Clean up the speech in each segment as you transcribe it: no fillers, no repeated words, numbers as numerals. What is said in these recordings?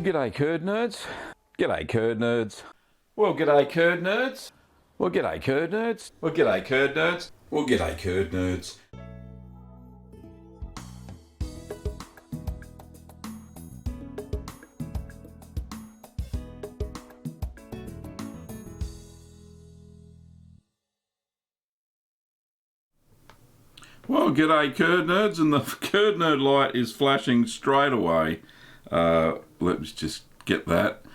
g'day curd nerds. G'day curd nerds. Well, g'day curd nerds. Well, g'day curd nerds. Well, g'day curd nerds. Well, g'day curd nerds. Well, g'day curd nerds, and the curd nerd light is flashing straight away. Let's just get that.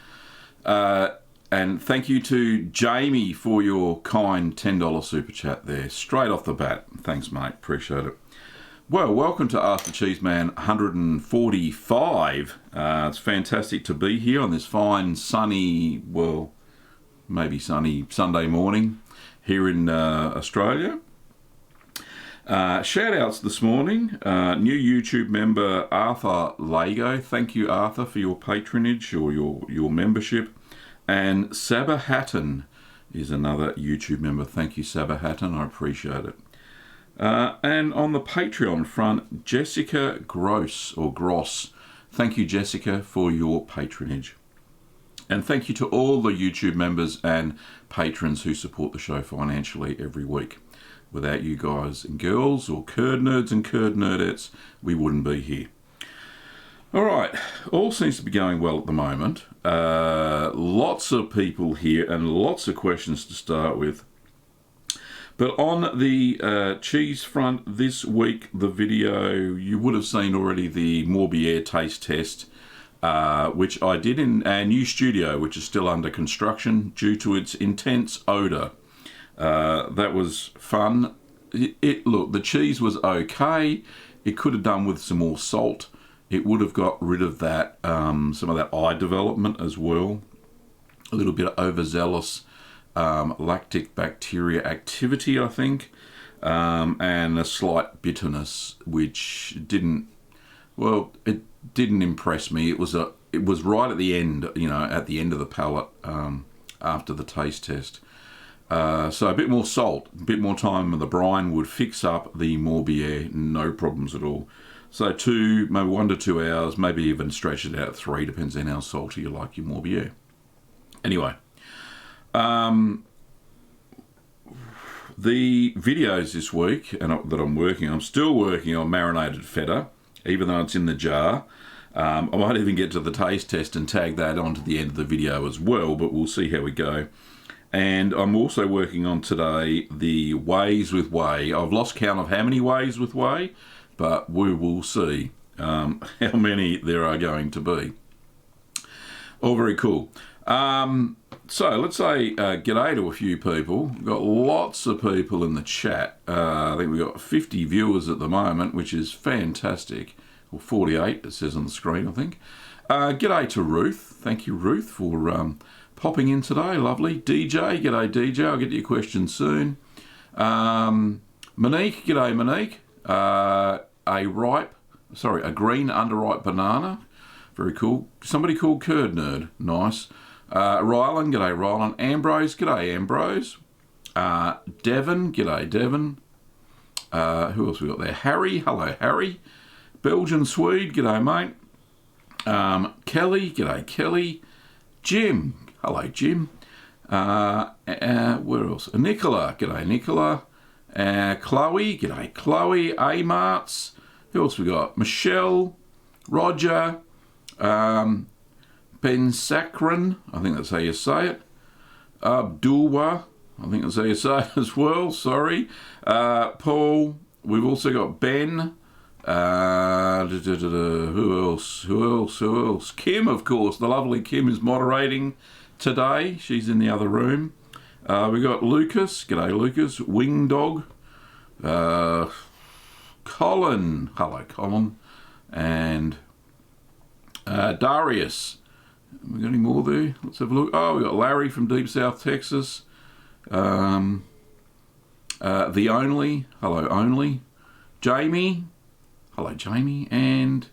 And thank you to Jamie for your kind $10 super chat there, straight off the bat. Thanks, mate. Appreciate it. Well, welcome to Ask the Cheeseman 145. It's fantastic to be here on this fine, sunny, well, maybe sunny Sunday morning here in Australia. Shout outs this morning. New YouTube member Arthur Lago. Thank you, Arthur, for your patronage or your membership. And Sabah Hatton is another YouTube member. Thank you, Sabah Hatton. I appreciate it. And on the Patreon front, Jessica Gross. Thank you, Jessica, for your patronage. And thank you to all the YouTube members and patrons who support the show financially every week. Without you guys and girls, or curd nerds and curd nerdettes, we wouldn't be here. All right, all seems to be going well at the moment. Lots of people here and lots of questions to start with. But on the cheese front this week, the video, you would have seen already the Morbier taste test, which I did in our new studio, which is still under construction due to its intense odour. That was fun. Look, the cheese was okay. It could have done with some more salt. It would have got rid of that, some of that eye development as well. A little bit of overzealous lactic bacteria activity, I think, and a slight bitterness, which didn't impress me. It was right at the end, at the end of the palate after the taste test. So a bit more salt, a bit more time in the brine would fix up the Morbier, no problems at all. So maybe 1 to 2 hours, maybe even stretch it out 3, depends on how salty you like your Morbier. Anyway, the videos this week that I'm working on, I'm still working on marinated feta, even though it's in the jar. I might even get to the taste test and tag that onto the end of the video as well, but we'll see how we go. And I'm also working on today the wheys with whey. I've lost count of how many wheys with whey, but we will see how many there are going to be. All very cool. So let's say g'day to a few people. We've got lots of people in the chat. I think we've got 50 viewers at the moment, which is fantastic. Or 48, it says on the screen, I think. G'day to Ruth. Thank you, Ruth, for popping in today. Lovely. DJ, g'day DJ. I'll get to your questions soon. Monique, g'day Monique. A green underripe banana. Very cool. Somebody called Curd Nerd. Nice. Rylan, g'day Rylan. Ambrose, g'day Ambrose. Devon, g'day Devon. Who else we got there? Harry, hello Harry. Belgian Swede, g'day mate. Kelly, g'day Kelly. Jim, hello Jim. Where else? Nicola, g'day Nicola. Chloe, g'day Chloe. A-Marts. Who else we got? Michelle, Roger, Ben Saccharin, I think that's how you say it. Abdulwa, I think that's how you say it as well, sorry. Paul, we've also got Ben. Who else? Kim, of course. The lovely Kim is moderating today. She's in the other room. We got Lucas. G'day, Lucas. Wing Dog. Colin. Hello, Colin. And Darius. We got any more there? Let's have a look. Oh, we got Larry from Deep South Texas. The Only. Hello, Only. Jamie. Hello, Jamie. And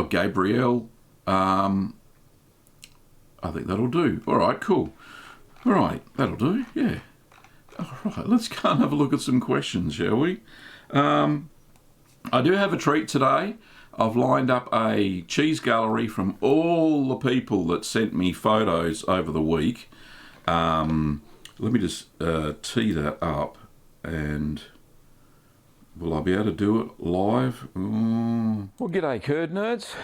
Gabrielle. I think that'll do. All right, cool. All right, that'll do. Yeah. All right, let's go and have a look at some questions, shall we? I do have a treat today. I've lined up a cheese gallery from all the people that sent me photos over the week. Let me just tee that up, and will I be able to do it live? Well, g'day curd nerds.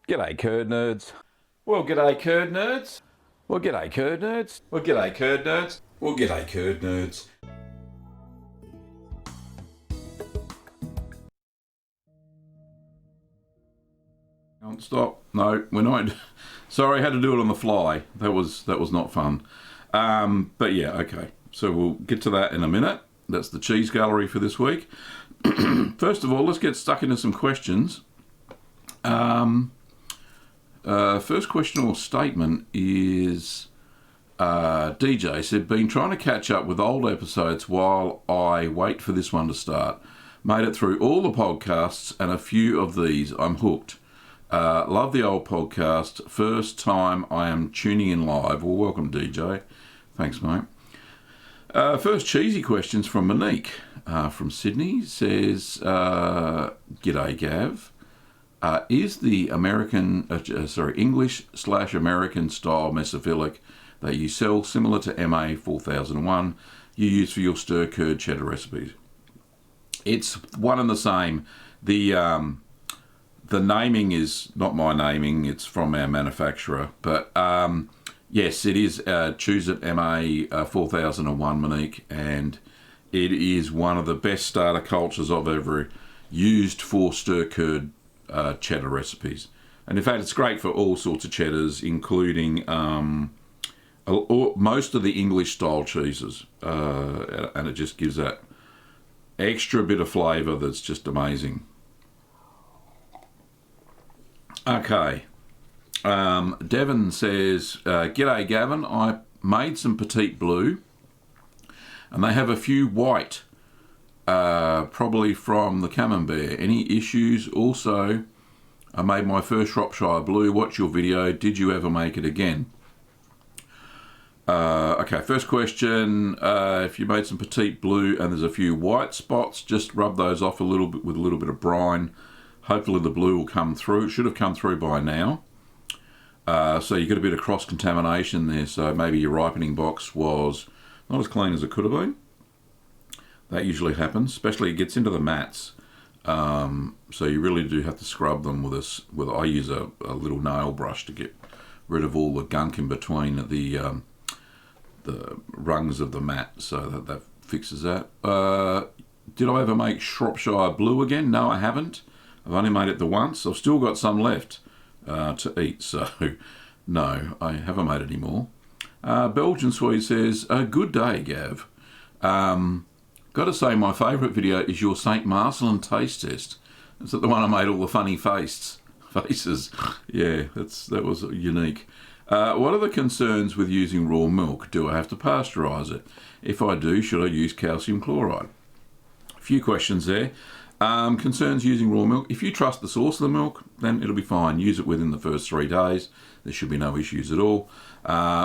G'day curd nerds. Well, g'day curd nerds. Well, g'day curd nerds. Well, g'day curd nerds. Well, g'day curd nerds. Stop. No, we're not. Sorry, I had to do it on the fly. That was not fun. But yeah, okay. So we'll get to that in a minute. That's the cheese gallery for this week. First of all, let's get stuck into some questions. First question or statement is DJ said, been trying to catch up with old episodes while I wait for this one to start. Made it through all the podcasts and a few of these. I'm hooked. Love the old podcast. First time I am tuning in live. Well, welcome, DJ. Thanks, mate. First cheesy questions from Monique from Sydney. Says, G'day, Gav. Is the English/American style mesophilic that you sell similar to MA 4001 you use for your stir curd cheddar recipes? It's one and the same. The naming is not my naming, it's from our manufacturer. But yes, it is Choose It MA 4001, Monique, and it is one of the best starter cultures I've ever used for stir curd cheddar recipes. And in fact, it's great for all sorts of cheddars, including most of the English style cheeses. And it just gives that extra bit of flavour that's just amazing. Okay, Devon says, G'day Gavin, I made some petite blue and they have a few white, probably from the camembert. Any issues? Also, I made my first Shropshire blue. Watch your video. Did you ever make it again? Okay, first question, if you made some petite blue and there's a few white spots, just rub those off a little bit with a little bit of brine. Hopefully the blue will come through. It should have come through by now. So you got a bit of cross-contamination there, so maybe your ripening box was not as clean as it could have been. That usually happens, especially it gets into the mats. So you really do have to scrub them with I use a little nail brush to get rid of all the gunk in between the rungs of the mat, so that fixes that. Did I ever make Shropshire blue again? No, I haven't. I've only made it the once. I've still got some left to eat, so no, I haven't made any more. Belgian Sweet says, good day, Gav. Got to say, my favourite video is your St. Marcelin taste test. Is that the one I made all the funny faces? Yeah, that was unique. What are the concerns with using raw milk? Do I have to pasteurise it? If I do, should I use calcium chloride? A few questions there. Concerns using raw milk. If you trust the source of the milk, then it'll be fine. Use it within the first 3 days. There should be no issues at all.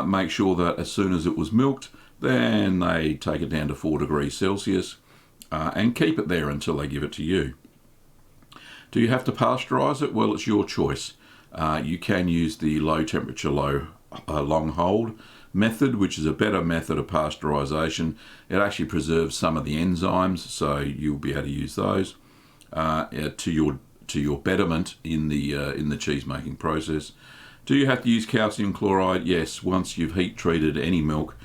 Make sure that as soon as it was milked, then they take it down to 4 degrees Celsius and keep it there until they give it to you. Do you have to pasteurise it? Well, it's your choice. You can use the low temperature, long hold method, which is a better method of pasteurisation. It actually preserves some of the enzymes, so you'll be able to use those to your betterment in the cheese making process. Do you have to use calcium chloride? Yes. Once you've heat treated any milk,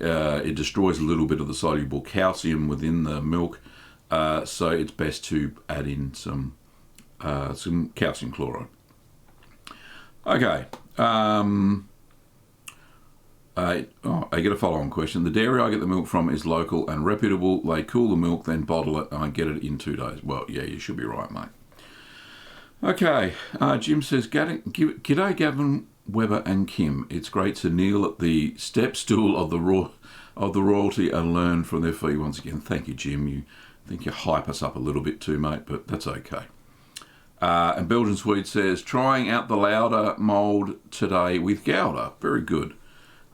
it destroys a little bit of the soluble calcium within the milk, so it's best to add in some calcium chloride. Okay. I get a follow-on question. The dairy I get the milk from is local and reputable. They cool the milk, then bottle it, and I get it in 2 days. Well, yeah, you should be right, mate. Okay, Jim says, G'day Gavin, Webber and Kim. It's great to kneel at the step stool of the royalty and learn from their feet once again. Thank you, Jim. You think you hype us up a little bit too, mate, but that's okay. And Belgian Swede says, trying out the Lauder mould today with Gouda. Very good.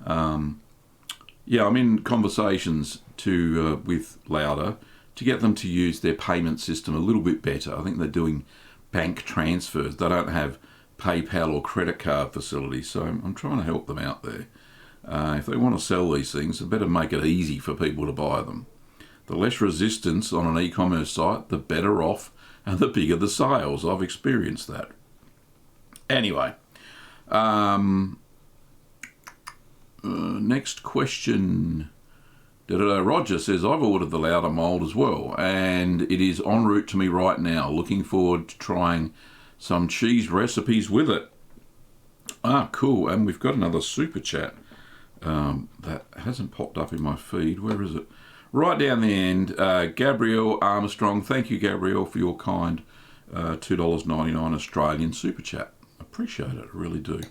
Yeah, I'm in conversations with Lauder to get them to use their payment system a little bit better. I think they're doing bank transfers. They don't have PayPal or credit card facilities, so I'm trying to help them out there. If they want to sell these things, they better make it easy for people to buy them. The less resistance on an e-commerce site, the better off and the bigger the sales. I've experienced that. Anyway, next question. Roger says, I've ordered the Lauder mould as well, and it is en route to me right now. Looking forward to trying some cheese recipes with it. Ah, cool. And we've got another super chat that hasn't popped up in my feed. Where is it? Right down the end, Gabrielle Armstrong. Thank you, Gabrielle, for your kind $2.99 Australian super chat. Appreciate it, I really do.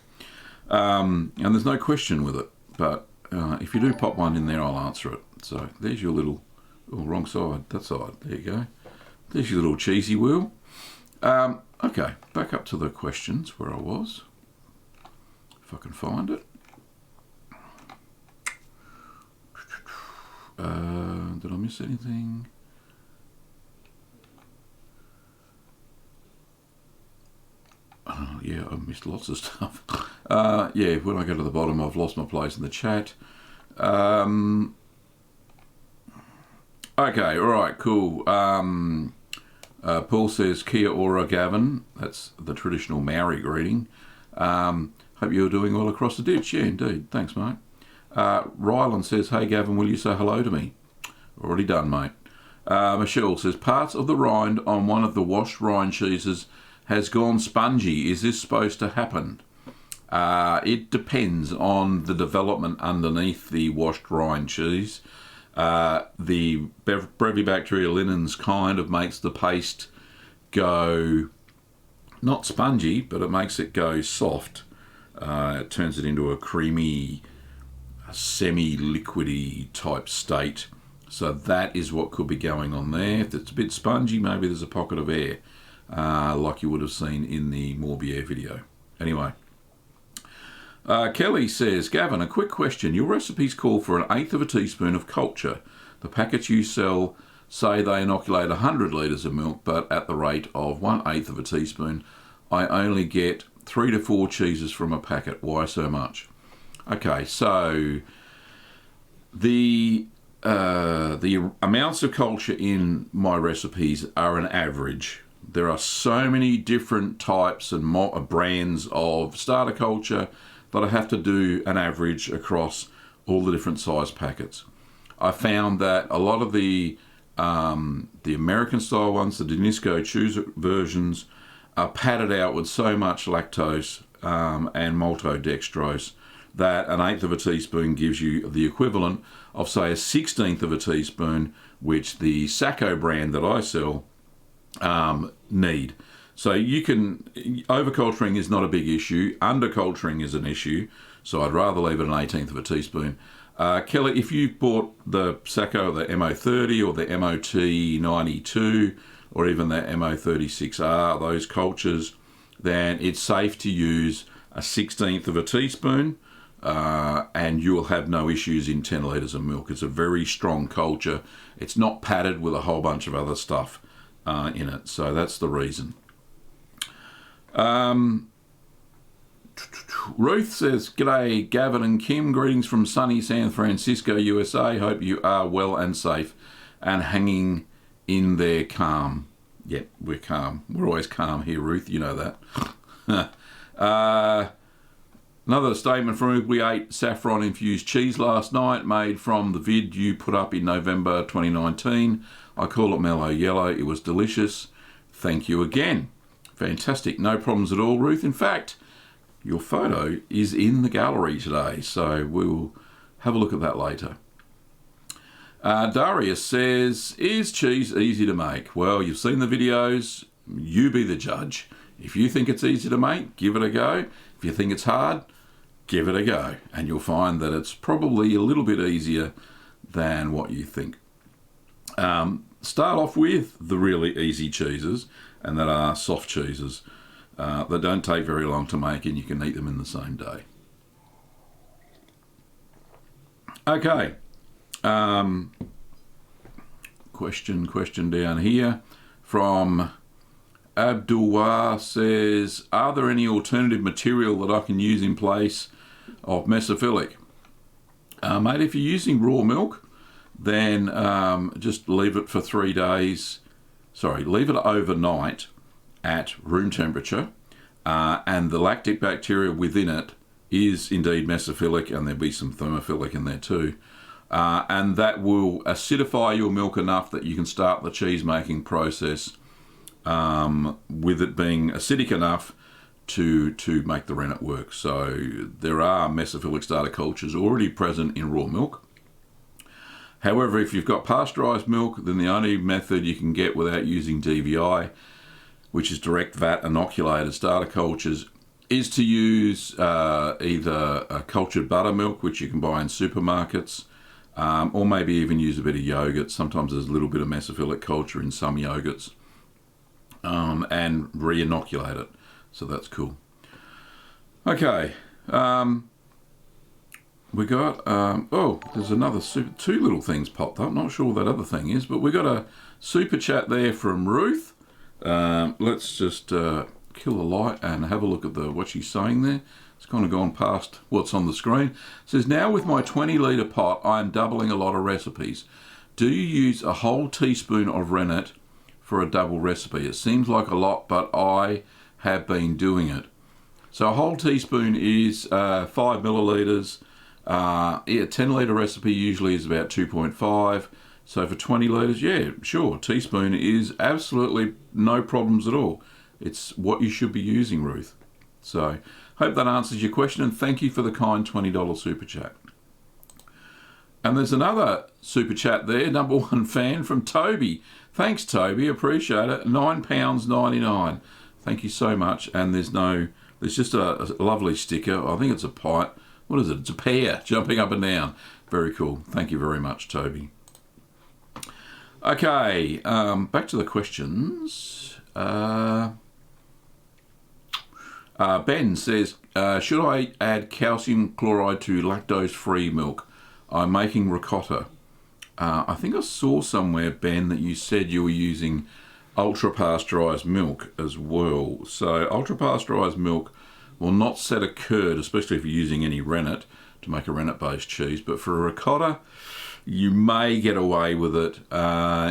And there's no question with it, but if you do pop one in there, I'll answer it. So there's your little, oh, wrong side, that side, there you go. There's your little cheesy wheel. Okay, back up to the questions where I was, if I can find it. Did I miss anything? Yeah, I missed lots of stuff. Yeah, when I go to the bottom, I've lost my place in the chat. Okay, all right, cool. Paul says, Kia ora, Gavin. That's the traditional Maori greeting. Hope you're doing well across the ditch. Yeah, indeed. Thanks, mate. Ryland says, hey, Gavin, will you say hello to me? Already done, mate. Michelle says, parts of the rind on one of the washed rind cheeses has gone spongy. Is this supposed to happen? It depends on the development underneath the washed rind cheese. The Brevibacteria linens kind of makes the paste go not spongy, but it makes it go soft. It turns it into a creamy, semi-liquidy type state. So that is what could be going on there. If it's a bit spongy, maybe there's a pocket of air, like you would have seen in the Morbier video. Anyway, Kelly says, Gavin, a quick question. Your recipes call for 1/8 of a teaspoon of culture. The packets you sell say they inoculate 100 litres of milk, but at the rate of 1/8 of a teaspoon, I only get 3 to 4 cheeses from a packet. Why so much? Okay, so the amounts of culture in my recipes are an average. There are so many different types and brands of starter culture that I have to do an average across all the different size packets. I found that a lot of the American style ones, the Danisco chews versions, are padded out with so much lactose and maltodextrose that 1/8 of a teaspoon gives you the equivalent of, say, 1/16 of a teaspoon, which the Sacco brand that I sell need. So you can, overculturing is not a big issue, underculturing is an issue, so I'd rather leave it 1/18 of a teaspoon. Kelly, if you bought the Sacco, the MO30 or the MOT92 or even the MO36R, those cultures, then it's safe to use 1/16 of a teaspoon, and you'll have no issues in 10 litres of milk. It's a very strong culture. It's not padded with a whole bunch of other stuff in it, so that's the reason. Ruth says, G'day Gavin and Kim, greetings from sunny San Francisco, USA. Hope you are well and safe and hanging in there calm. Yep, we're calm. We're always calm here, Ruth, you know that. Another statement from Ruth, we ate saffron infused cheese last night, made from the vid you put up in November 2019. I call it mellow yellow. It was delicious. Thank you again. Fantastic. No problems at all, Ruth. In fact, your photo is in the gallery today, so we'll have a look at that later. Darius says, is cheese easy to make? Well, you've seen the videos. You be the judge. If you think it's easy to make, give it a go. If you think it's hard, give it a go. And you'll find that it's probably a little bit easier than what you think. Start off with the really easy cheeses, and that are soft cheeses. They don't take very long to make, and you can eat them in the same day. Okay. question down here from Abdulwar says, are there any alternative material that I can use in place of mesophilic? Mate, if you're using raw milk, then just leave it for 3 days. Sorry, leave it overnight at room temperature, and the lactic bacteria within it is indeed mesophilic, and there'll be some thermophilic in there too. And that will acidify your milk enough that you can start the cheese making process with it being acidic enough to make the rennet work. So there are mesophilic starter cultures already present in raw milk. However, if you've got pasteurised milk, then the only method you can get without using DVI, which is direct vat inoculated starter cultures, is to use either a cultured buttermilk, which you can buy in supermarkets, or maybe even use a bit of yogurt. Sometimes there's a little bit of mesophilic culture in some yogurts, and re-inoculate it. So that's cool. Okay, we got, oh, there's another two little things popped up. Not sure what that other thing is, but we got a super chat there from Ruth. Let's just kill a light and have a look at what she's saying there. It's kind of gone past what's on the screen. It says, now with my 20-litre pot, I am doubling a lot of recipes. Do you use a whole teaspoon of rennet for a double recipe? It seems like a lot, but I have been doing it. So a whole teaspoon is 5 millilitres. Yeah, 10-litre recipe usually is about 2.5. So for 20 litres, yeah, sure, teaspoon is absolutely no problems at all. It's what you should be using, Ruth. So hope that answers your question, and thank you for the kind $20 super chat. And there's another super chat there, number one fan from Toby. Thanks, Toby, appreciate it. £9.99. Thank you so much. And there's just a lovely sticker. I think it's a pipe. What is it? It's a pear jumping up and down. Very cool. Thank you very much, Toby. Okay, back to the questions. Ben says, should I add calcium chloride to lactose-free milk? I'm making ricotta. I think I saw somewhere, Ben, that you said you were using ultra-pasteurised milk as well. So ultra-pasteurised milk will not set a curd, especially if you're using any rennet to make a rennet-based cheese. But for a ricotta, you may get away with it.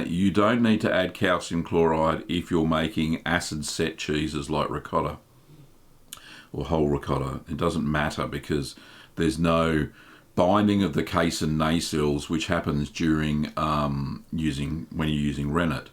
You don't need to add calcium chloride if you're making acid-set cheeses like ricotta or whole ricotta. It doesn't matter because there's no binding of the casein nacelles, which happens during when you're using rennet.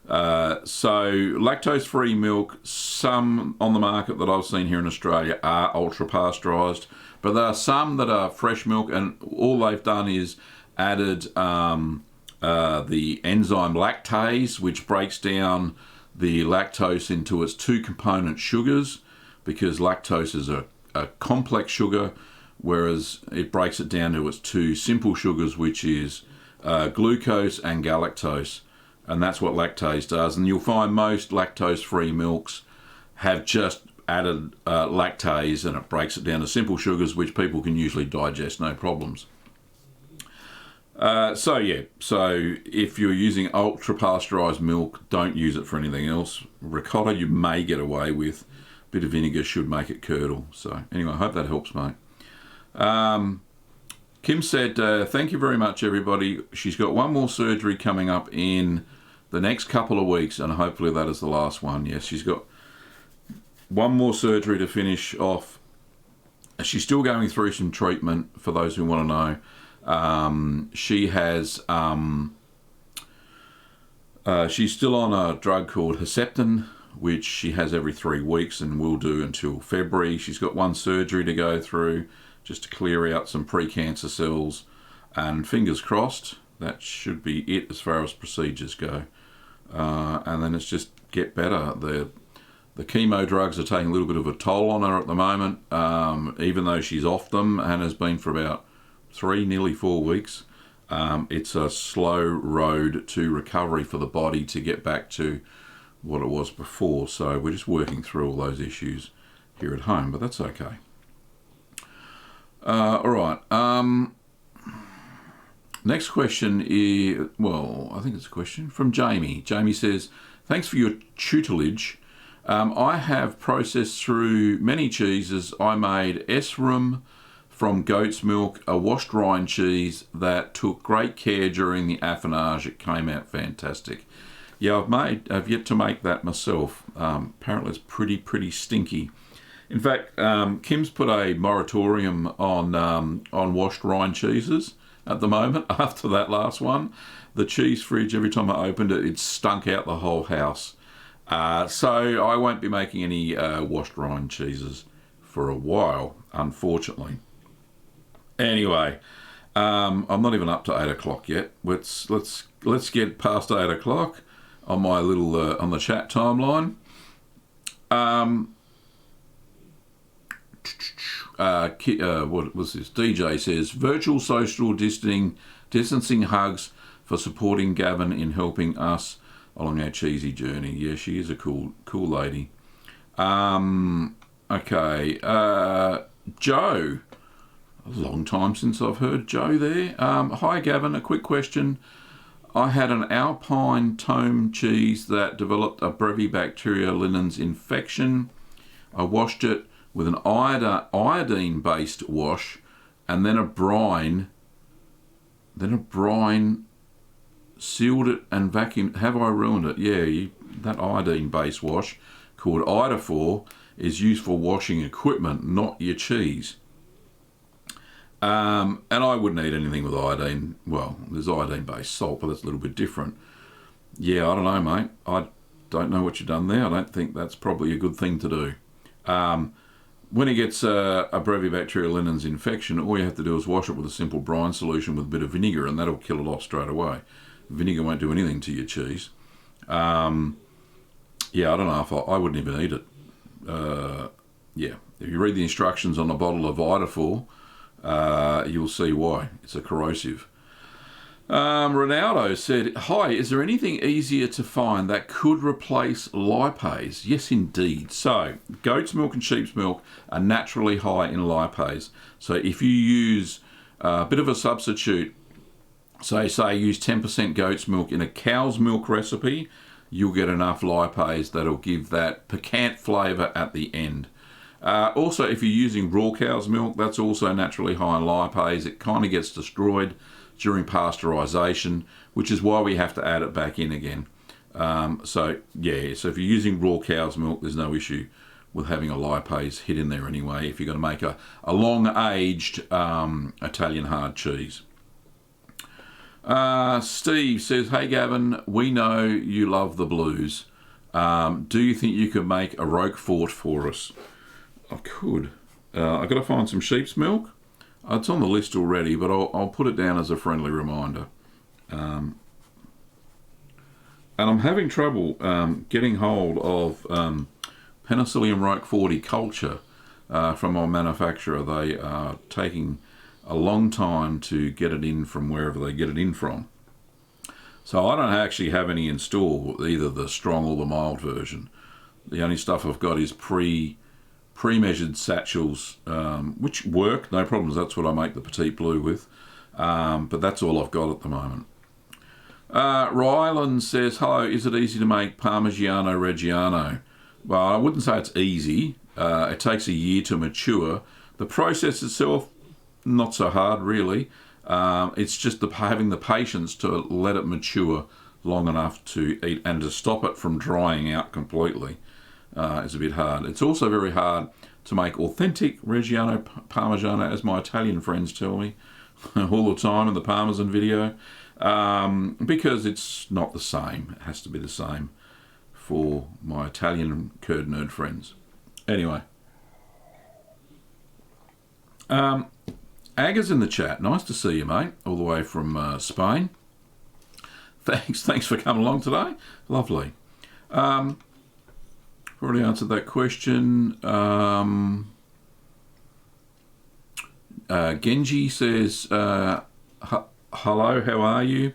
So lactose-free milk, some on the market that I've seen here in Australia are ultra-pasteurised, but there are some that are fresh milk, and all they've done is added the enzyme lactase, which breaks down the lactose into its two component sugars, because lactose is a complex sugar, whereas it breaks it down to its two simple sugars, which is glucose and galactose. And that's what lactase does. And you'll find most lactose-free milks have just added lactase, and it breaks it down to simple sugars, which people can usually digest, no problems. So if you're using ultra-pasteurised milk, don't use it for anything else. Ricotta you may get away with. A bit of vinegar should make it curdle. So anyway, I hope that helps, mate. Kim said, thank you very much, everybody. She's got one more surgery coming up in the next couple of weeks, and hopefully that is the last one. Yes, she's got one more surgery to finish off. She's still going through some treatment, for those who want to know. She has, she's still on a drug called Herceptin, which she has every 3 weeks and will do until February. She's got one surgery to go through, just to clear out some pre-cancer cells, and fingers crossed, that should be it as far as procedures go. And then it's just get better. The chemo drugs are taking a little bit of a toll on her at the moment, even though she's off them and has been for about 3, nearly 4 weeks. It's a slow road to recovery for the body to get back to what it was before. So we're just working through all those issues here at home, but that's okay. All right. Next question is, well, I think it's a question from Jamie. Jamie says, thanks for your tutelage. I have processed through many cheeses. I made S-rum from goat's milk, a washed rind cheese that took great care during the affinage. It came out fantastic. Yeah, I've yet to make that myself. Apparently it's pretty stinky. In fact, Kim's put a moratorium on washed rind cheeses at the moment. After that last one, the cheese fridge, every time I opened it, it stunk out the whole house. So I won't be making any washed rind cheeses for a while, unfortunately. Anyway, I'm not even up to 8 o'clock yet. Let's get past 8 o'clock on my little on the chat timeline. What was this? DJ says virtual social distancing hugs for supporting Gavin in helping us along our cheesy journey. Yeah, she is a cool lady. Okay, Joe. A long time since I've heard Joe there. Hi Gavin, a quick question. I had an Alpine tome cheese that developed a Brevibacteria linens infection. I washed it with an iodine-based wash and then a brine. Sealed it and vacuumed. Have I ruined it? Yeah, that iodine-based wash called Idafor is used for washing equipment, not your cheese. And I wouldn't eat anything with iodine. Well, there's iodine-based salt, but that's a little bit different. Yeah, I don't know, mate. I don't know what you've done there. I don't think that's probably a good thing to do. When it gets a Brevibacteria linens infection, all you have to do is wash it with a simple brine solution with a bit of vinegar, and that'll kill it off straight away. Vinegar won't do anything to your cheese. Yeah, I don't know if I wouldn't even eat it. Yeah, if you read the instructions on a bottle of Idafor, you'll see why. It's a corrosive. Ronaldo said, hi, is there anything easier to find that could replace lipase? Yes, indeed. So, goat's milk and sheep's milk are naturally high in lipase. So if you use a bit of a substitute, say use 10% goat's milk in a cow's milk recipe, you'll get enough lipase that'll give that piquant flavour at the end. Also, if you're using raw cow's milk, that's also naturally high in lipase. It kind of gets destroyed during pasteurisation, which is why we have to add it back in again. So if you're using raw cow's milk, there's no issue with having a lipase hit in there anyway, if you're going to make a long-aged Italian hard cheese. Steve says, hey Gavin, we know you love the blues. Do you think you could make a Roquefort for us? I could. I've got to find some sheep's milk. It's on the list already, but I'll put it down as a friendly reminder. And I'm having trouble getting hold of Penicillium roqueforti culture from our manufacturer. They are taking a long time to get it in from wherever they get it in from. So I don't actually have any in store, either the strong or the mild version. The only stuff I've got is pre-measured satchels, which work, no problems. That's what I make the Petite Blue with. But that's all I've got at the moment. Ryland says, hello, is it easy to make Parmigiano Reggiano? Well, I wouldn't say it's easy. It takes a year to mature. The process itself, not so hard, really. It's just having the patience to let it mature long enough to eat and to stop it from drying out completely. Is a bit hard. It's also very hard to make authentic Reggiano Parmigiano, as my Italian friends tell me all the time in the Parmesan video, because it's not the same. It has to be the same for my Italian curd nerd friends. Anyway, Aga's in the chat. Nice to see you, mate, all the way from Spain. Thanks for coming along today. Lovely. Already answered that question. Genji says, hello, how are you?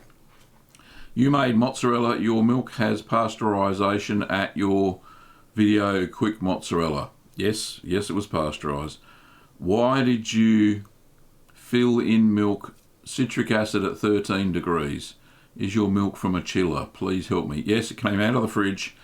You made mozzarella. Your milk has pasteurisation at your video. Quick mozzarella. Yes, it was pasteurised. Why did you fill in milk citric acid at 13 degrees. Is your milk from a chiller? Please help me. Yes, it came out of the fridge.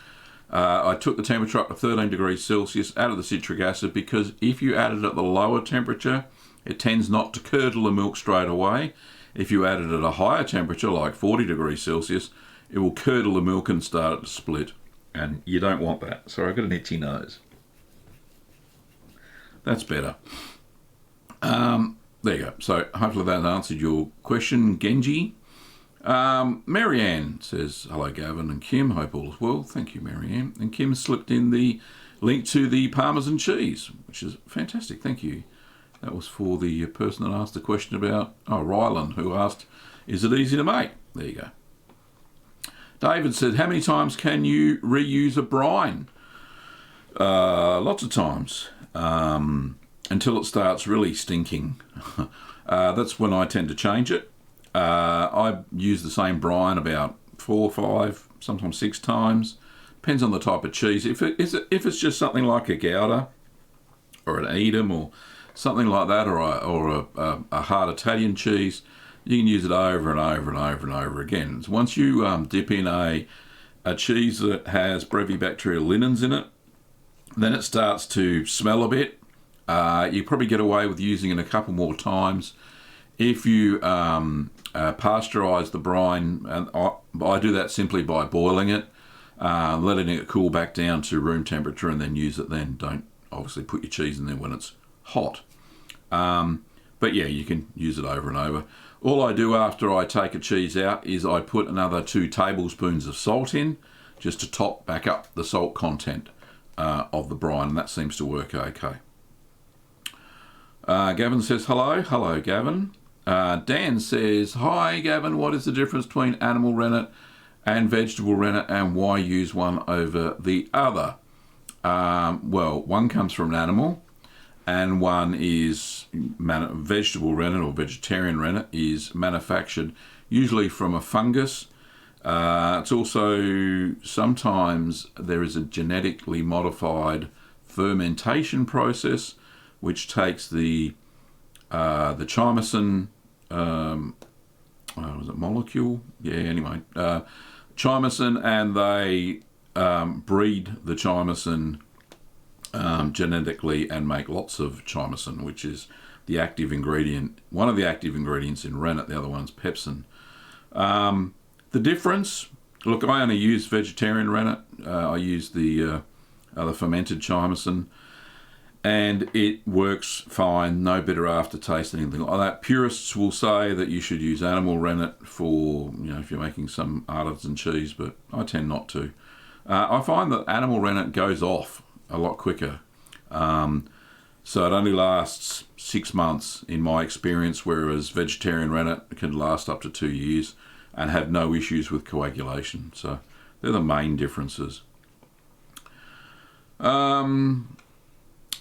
I took the temperature up to 13 degrees Celsius, added the citric acid, because if you add it at the lower temperature, it tends not to curdle the milk straight away. If you add it at a higher temperature, like 40 degrees Celsius, it will curdle the milk and start it to split. And you don't want that. Sorry, I've got an itchy nose. That's better. There you go. So hopefully that answered your question, Genji. Marianne says, hello Gavin and Kim, hope all is well. Thank you, Marianne. And Kim slipped in the link to the Parmesan cheese, which is fantastic. Thank you. That was for the person that asked the question about, Ryland, who asked, is it easy to make? There you go. David said, how many times can you reuse a brine? Lots of times. Until it starts really stinking. That's when I tend to change it. I use the same brine about 4 or 5, sometimes 6 times. Depends on the type of cheese. If it's just something like a Gouda or an Edam or something like that, or a hard Italian cheese, you can use it over and over and over and over again. So once you dip in a cheese that has brevibacterial linens in it, then it starts to smell a bit. You probably get away with using it a couple more times. If you pasteurize the brine, and I do that simply by boiling it, letting it cool back down to room temperature, and then use it then. Don't obviously put your cheese in there when it's hot. But yeah, you can use it over and over. All I do after I take a cheese out is I put another 2 tablespoons of salt in, just to top back up the salt content of the brine, and that seems to work okay. Gavin says, hello. Hello, Gavin. Dan says, hi, Gavin. What is the difference between animal rennet and vegetable rennet, and why use one over the other? Well, one comes from an animal, and one is vegetable rennet, or vegetarian rennet, is manufactured usually from a fungus. It's also, sometimes there is a genetically modified fermentation process which takes the chymosin, was it molecule? Yeah, anyway, chymosin, and they breed the chymosin genetically and make lots of chymosin, which is the active ingredient, one of the active ingredients in rennet. The other one's pepsin. The difference, look, I only use vegetarian rennet. I use the fermented chymosin, and it works fine, no bitter aftertaste, anything like that. Purists will say that you should use animal rennet for, if you're making some artisan cheese, but I tend not to. I find that animal rennet goes off a lot quicker. So it only lasts 6 months in my experience, whereas vegetarian rennet can last up to 2 years and have no issues with coagulation. So they're the main differences.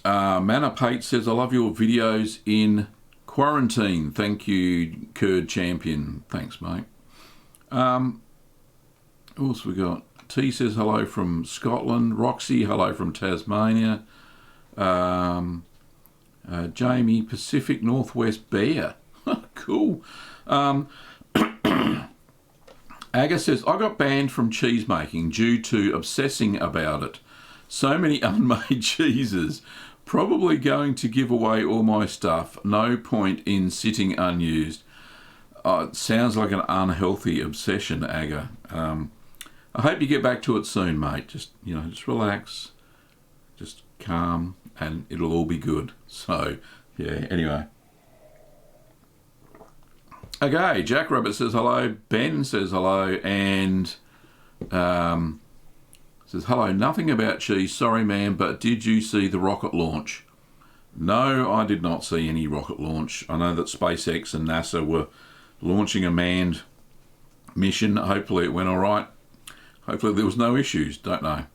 Manapate says, I love your videos in quarantine. Thank you, Curd Champion. Thanks, mate. Who else we got? T says, hello from Scotland. Roxy, hello from Tasmania. Jamie, Pacific Northwest Bear. Cool. Aga says, I got banned from cheese making due to obsessing about it. So many unmade cheeses. Probably going to give away all my stuff. No point in sitting unused. It sounds like an unhealthy obsession, Aga. I hope you get back to it soon, mate. Just relax, just calm, and it'll all be good. So, yeah, anyway. Okay, Jackrabbit says hello. Ben says hello, and says, hello, nothing about cheese, sorry man, but did you see the rocket launch? No, I did not see any rocket launch. I know that SpaceX and NASA were launching a manned mission. Hopefully it went all right. Hopefully there was no issues, don't know.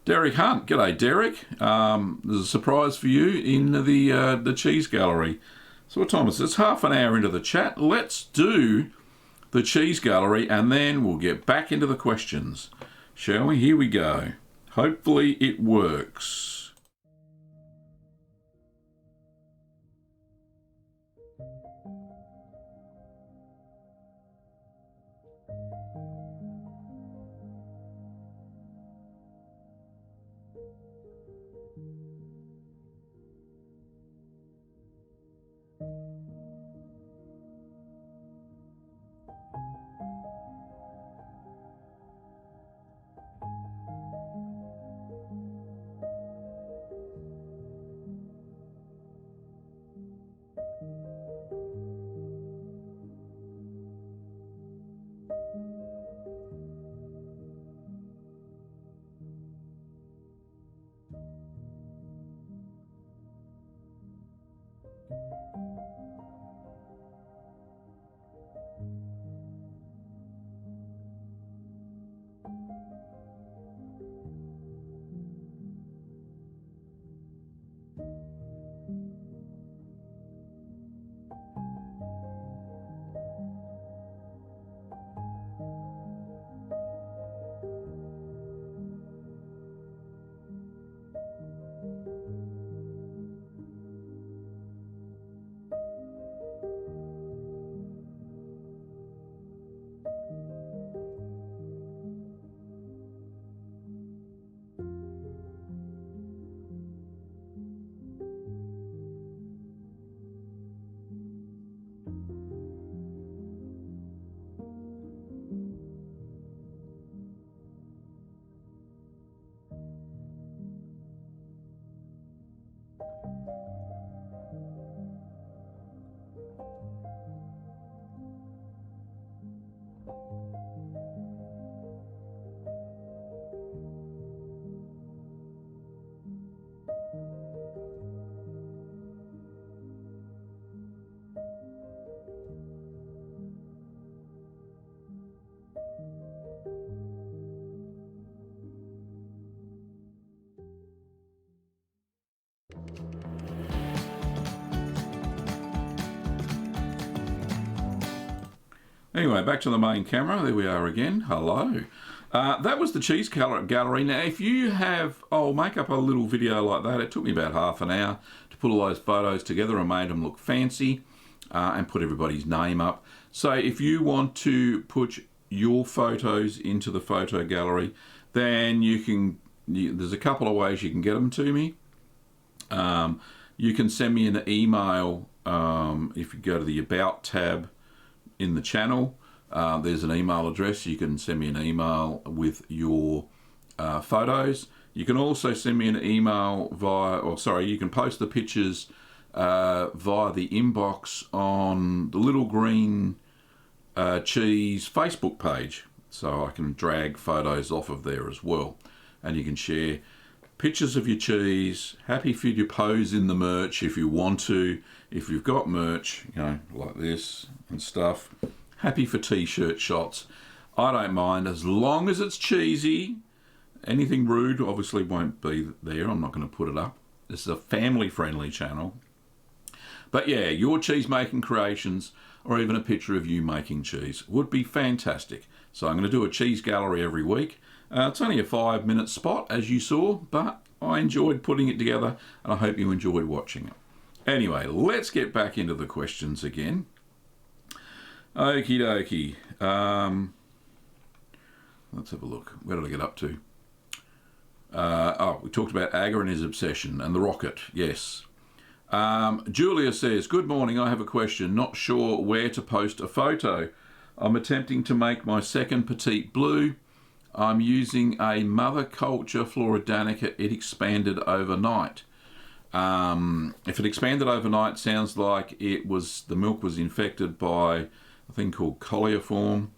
Derek Hunt, g'day Derek. There's a surprise for you in the cheese gallery. So what time is it? It's half an hour into the chat. Let's do the cheese gallery and then we'll get back into the questions. Shall we? Here we go. Hopefully it works. Anyway, back to the main camera. There we are again. Hello. That was the cheese gallery. Now, if you have, I'll make up a little video like that. It took me about half an hour to put all those photos together and made them look fancy and put everybody's name up. So if you want to put your photos into the photo gallery, then there's a couple of ways you can get them to me. You can send me an email if you go to the About tab in the channel. There's an email address. You can send me an email with your photos. You can also send me an email you can post the pictures via the inbox on the Little Green Cheese Facebook page. So I can drag photos off of there as well. And you can share pictures of your cheese. Happy for you to pose in the merch if you want to. If you've got merch, you know, like this and stuff. Happy for t-shirt shots. I don't mind as long as it's cheesy. Anything rude obviously won't be there. I'm not going to put it up. This is a family-friendly channel. But yeah, your cheese making creations or even a picture of you making cheese would be fantastic. So I'm going to do a cheese gallery every week. It's only a 5-minute spot, as you saw, but I enjoyed putting it together and I hope you enjoyed watching it. Anyway, let's get back into the questions again. Okie dokie. Let's have a look. Where did I get up to? We talked about Agar and his obsession and the rocket. Yes. Julia says, good morning. I have a question. Not sure where to post a photo. I'm attempting to make my second petite blue. I'm using a mother culture Floridanica. It expanded overnight. If it expanded overnight, sounds like the milk was infected by a thing called coliform,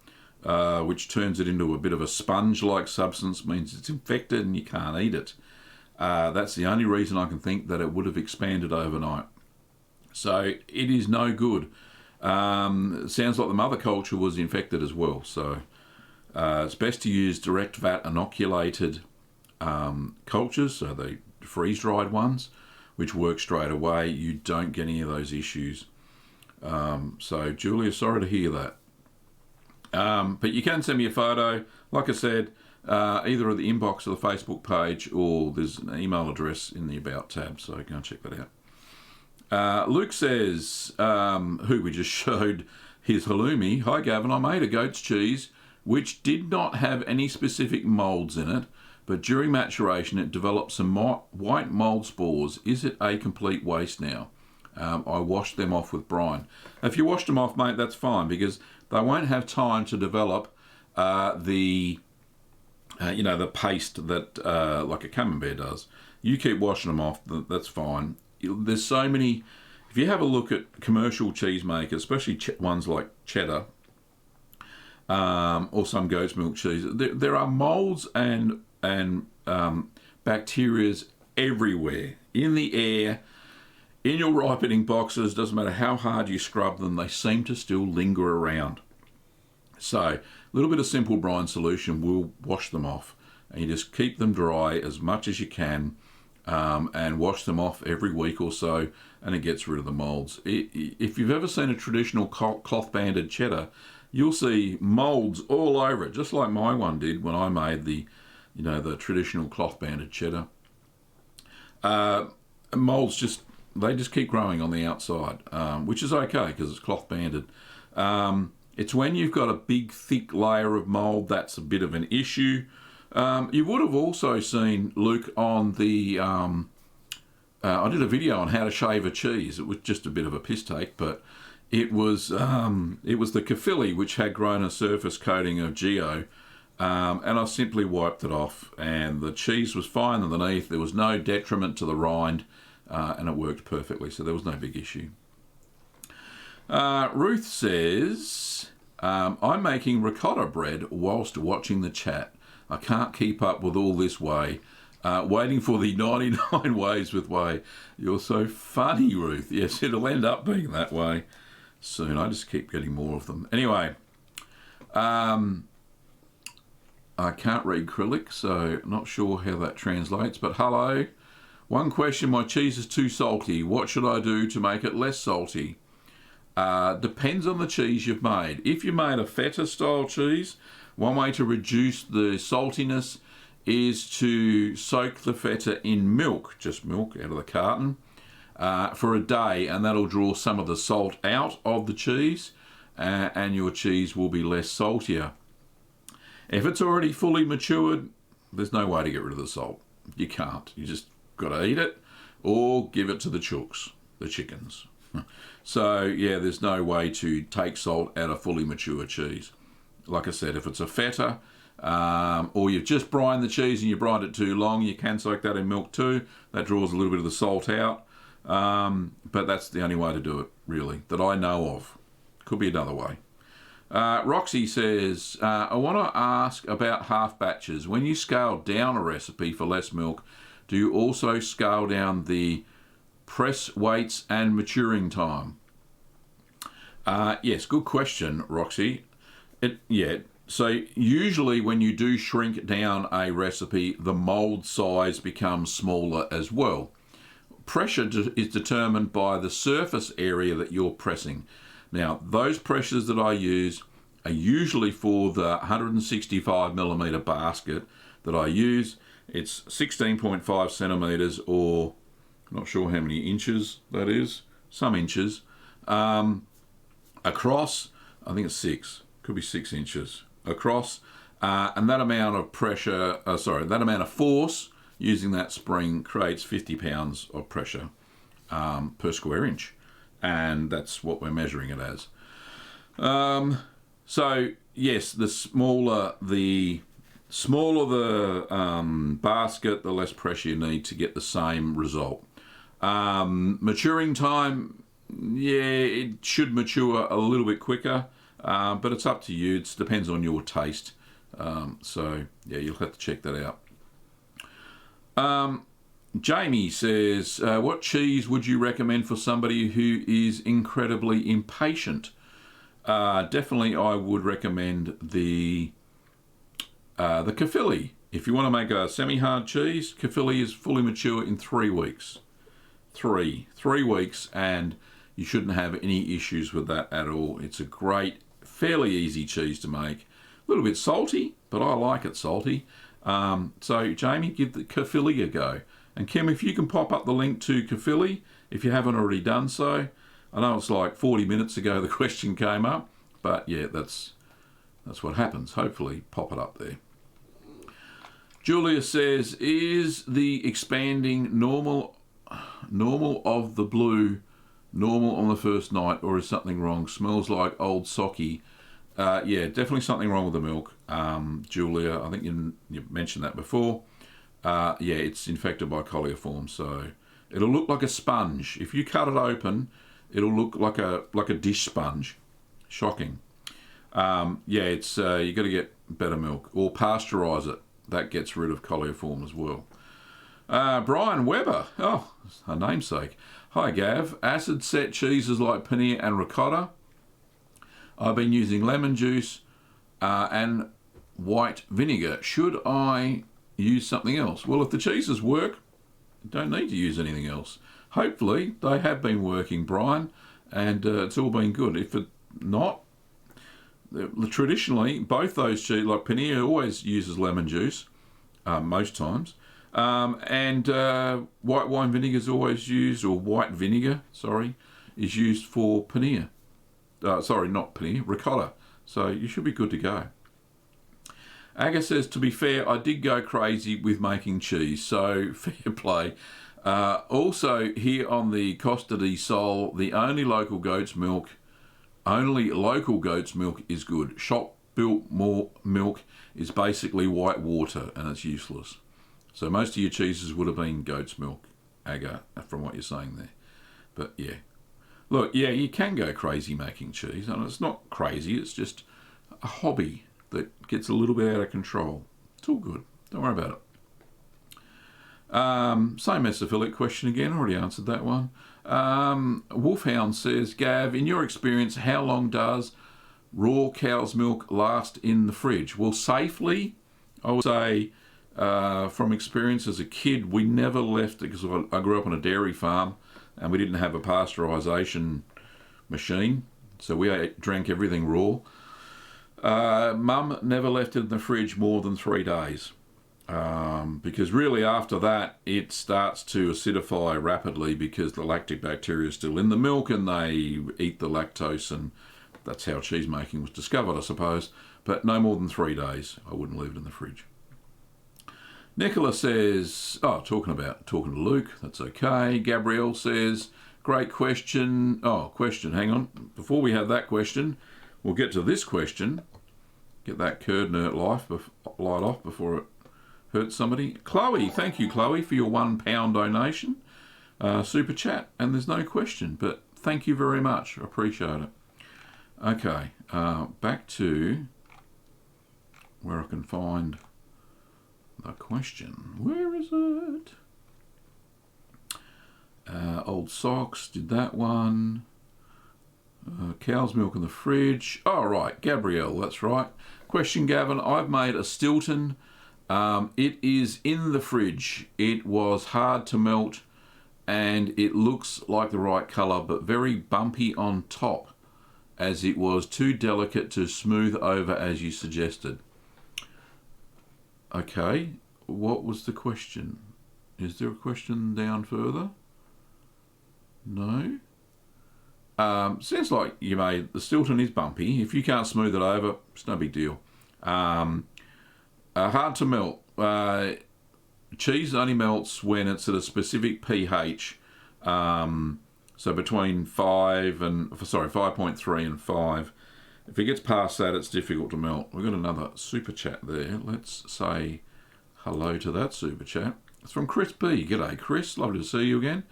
which turns it into a bit of a sponge-like substance, means it's infected and you can't eat it. That's the only reason I can think that it would have expanded overnight. So it is no good. It sounds like the mother culture was infected as well. So it's best to use direct vat inoculated cultures, so the freeze-dried ones, which work straight away. You don't get any of those issues. So Julia, sorry to hear that. But you can send me a photo, like I said, either at the inbox of the Facebook page or there's an email address in the About tab, so go and check that out. Luke says, who we just showed his halloumi. Hi Gavin, I made a goat's cheese which did not have any specific moulds in it, but during maturation it developed some white mould spores. Is it a complete waste now? I washed them off with brine. If you washed them off, mate, that's fine, because they won't have time to develop the paste that like a camembert does. You keep washing them off, that's fine. There's so many. If you have a look at commercial cheese makers, especially ones like cheddar or some goat's milk cheese, there are molds and bacterias everywhere, in the air, in your ripening boxes. Doesn't matter how hard you scrub them, they seem to still linger around. So a little bit of simple brine solution will wash them off, and you just keep them dry as much as you can, and wash them off every week or so, and it gets rid of the molds. If you've ever seen a traditional cloth banded cheddar, you'll see molds all over it, just like my one did when I made the traditional cloth banded cheddar. Molds just keep growing on the outside, which is okay because it's cloth banded. It's when you've got a big thick layer of mould that's a bit of an issue. You would have also seen, Luke, on the I did a video on how to shave a cheese. It was just a bit of a piss take, but it was the Caphilly, which had grown a surface coating of Geo, and I simply wiped it off, and the cheese was fine underneath. There was no detriment to the rind, and it worked perfectly, so there was no big issue. Ruth says, I'm making ricotta bread whilst watching the chat. I can't keep up with all this way. Waiting for the 99 ways with Whey. You're so funny, Ruth. Yes, it'll end up being that way soon. I just keep getting more of them. Anyway, I can't read Acrylic, so not sure how that translates, but hello. One question, my cheese is too salty. What should I do to make it less salty? Depends on the cheese you've made. If you made a feta style cheese, one way to reduce the saltiness is to soak the feta in milk, just milk out of the carton, for a day, and that'll draw some of the salt out of the cheese, and your cheese will be less saltier. If it's already fully matured, there's no way to get rid of the salt. You can't. You just got to eat it or give it to the chooks, the chickens. So yeah, there's no way to take salt out of fully mature cheese. Like I said, if it's a feta, or you've just brined the cheese and you brined it too long, you can soak that in milk too. That draws a little bit of the salt out. But that's the only way to do it, really, that I know of. Could be another way. Roxy says, I want to ask about half batches. When you scale down a recipe for less milk, do you also scale down the press weights and maturing time? Yes, good question, Roxy. So usually when you do shrink down a recipe, the mould size becomes smaller as well. Pressure is determined by the surface area that you're pressing. Now, those pressures that I use are usually for the 165 millimeter basket that I use. It's 16.5 centimeters, or I'm not sure how many inches that is, some inches. Across, I think it's 6, could be 6 inches across, and that amount of pressure, that amount of force using that spring creates 50 pounds of pressure per square inch, and that's what we're measuring it as. So yes, the smaller the basket, the less pressure you need to get the same result. Maturing time, yeah, it should mature a little bit quicker, but it's up to you. It depends on your taste. So yeah, you'll have to check that out. Jamie says, what cheese would you recommend for somebody who is incredibly impatient? Definitely I would recommend the Caerphilly. If you want to make a semi-hard cheese, Caerphilly is fully mature in 3 weeks. Three weeks, and you shouldn't have any issues with that at all. It's a great, fairly easy cheese to make. A little bit salty, but I like it salty. So Jamie, give the Caerphilly a go. And Kim, if you can pop up the link to Caerphilly, if you haven't already done so. I know it's like 40 minutes ago the question came up, but yeah, that's what happens. Hopefully pop it up there. Julia says, is the expanding normal of the blue normal on the first night, or is something wrong? Smells like old socky. Yeah, definitely something wrong with the milk. Julia, I think you mentioned that before. Yeah, it's infected by coliform, so it'll look like a sponge. If you cut it open, it'll look like a dish sponge. Shocking. Yeah, it's you got to get better milk or pasteurize it. That gets rid of coliform as well. Brian Weber, oh, a namesake. Hi Gav, acid set cheeses like paneer and ricotta. I've been using lemon juice and white vinegar. Should I use something else? Well, if the cheeses work, you don't need to use anything else. Hopefully they have been working, Brian, and it's all been good. If it not, traditionally both those cheese, like paneer always uses lemon juice, most times, and white wine vinegar is always used, or white vinegar, sorry, is used for paneer. Sorry, not paneer, ricotta. So you should be good to go. Aga says, to be fair, I did go crazy with making cheese, so fair play. Also, here on the Costa di Sol, the only local goat's milk is good. Shop-built milk is basically white water, and it's useless. So most of your cheeses would have been goat's milk, Aga, from what you're saying there. But yeah. Look, yeah, you can go crazy making cheese, and it's not crazy, it's just a hobby that gets a little bit out of control. It's all good. Don't worry about it. Same mesophilic question again. Already answered that one. Wolfhound says, Gav, in your experience, how long does raw cow's milk last in the fridge? Well, safely, I would say, from experience as a kid, we never left it, because I grew up on a dairy farm and we didn't have a pasteurisation machine. So we drank everything raw. Mum never left it in the fridge more than 3 days. Because really after that it starts to acidify rapidly because the lactic bacteria is still in the milk and they eat the lactose, and that's how cheese making was discovered, I suppose. But no more than 3 days. I wouldn't leave it in the fridge. Nicola says, talking to Luke, that's okay. Gabrielle says, great question. Hang on. Before we have that question, we'll get to this question. Get that curd nerd light off before it hurts somebody. Chloe, thank you, Chloe, for your £1 donation. Super chat, and there's no question, but thank you very much. I appreciate it. Okay, back to where I can find the question. Where is it? Old socks, did that one. Cow's milk in the fridge. Oh, right, Gabrielle, that's right. Question, Gavin, I've made a Stilton. It is in the fridge. It was hard to melt and it looks like the right colour, but very bumpy on top, as it was too delicate to smooth over as you suggested. Okay, what was the question? Is there a question down further? No? Sounds like you made the Stilton is bumpy. If you can't smooth it over, it's no big deal. Hard to melt. Cheese only melts when it's at a specific pH. So between 5.3 and 5. If it gets past that, it's difficult to melt. We've got another super chat there. Let's say hello to that super chat. It's from Chris B. G'day, Chris. Lovely to see you again.